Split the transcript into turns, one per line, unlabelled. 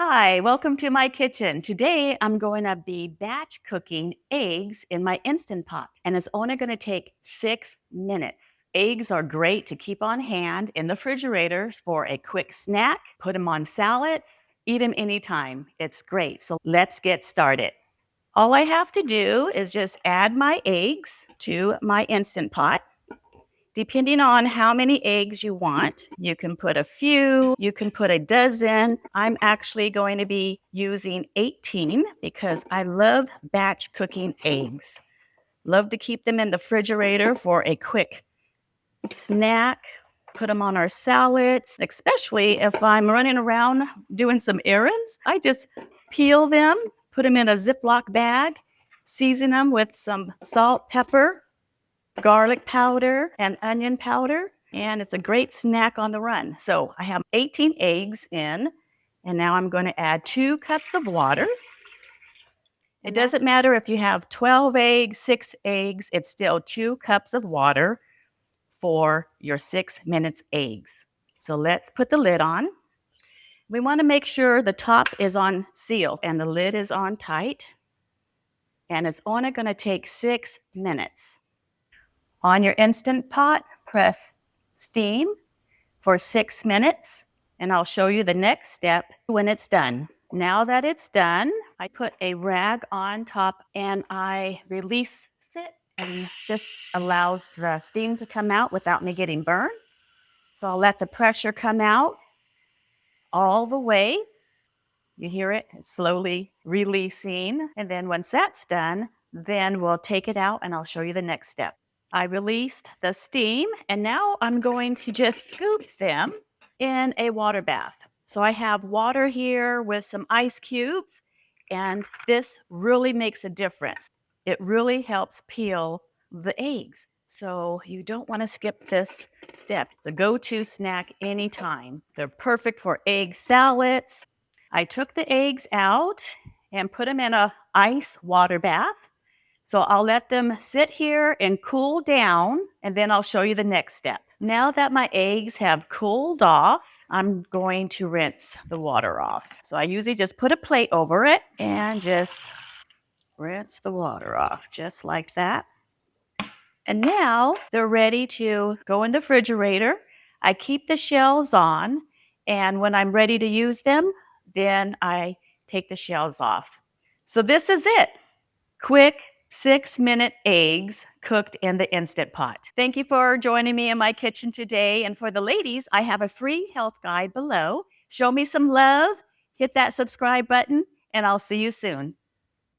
Hi, welcome to my kitchen. Today I'm going to be batch cooking eggs in my Instant Pot, and it's only going to take 6 minutes. Eggs are great to keep on hand in the refrigerator for a quick snack. Put them on salads, eat them anytime. It's great. So let's get started. All I have to do is just add my eggs to my Instant Pot. Depending on how many eggs you want, you can put a few, you can put a dozen. I'm actually going to be using 18 because I love batch cooking eggs. Love to keep them in the refrigerator for a quick snack. Put them on our salads, especially if I'm running around doing some errands. I just peel them, put them in a Ziploc bag, season them with some salt, pepper, garlic powder and onion powder, and it's a great snack on the run. So I have 18 eggs in, and now I'm going to add 2 cups of water. It doesn't matter if you have 12 eggs, 6 eggs, it's still 2 cups of water for your 6 minutes eggs. So let's put the lid on. We want to make sure the top is on seal and the lid is on tight. And it's only going to take 6 minutes. On your Instant Pot, press steam for 6 minutes, and I'll show you the next step when it's done. Now that it's done, I put a rag on top and I release it, and this allows the steam to come out without me getting burned. So I'll let the pressure come out all the way. You hear it? It's slowly releasing. And then once that's done, then we'll take it out and I'll show you the next step. I released the steam, and now I'm going to just scoop them in a water bath. So I have water here with some ice cubes, and this really makes a difference. It really helps peel the eggs. So you don't want to skip this step. It's a go-to snack anytime. They're perfect for egg salads. I took the eggs out and put them in a ice water bath. So I'll let them sit here and cool down, and then I'll show you the next step. Now that my eggs have cooled off, I'm going to rinse the water off. So I usually just put a plate over it and just rinse the water off, just like that. And now they're ready to go in the refrigerator. I keep the shells on, and when I'm ready to use them, then I take the shells off. So this is it. Quick 6-minute eggs cooked in the Instant Pot. Thank you for joining me in my kitchen today. And for the ladies, I have a free health guide below. Show me some love, hit that subscribe button, and I'll see you soon.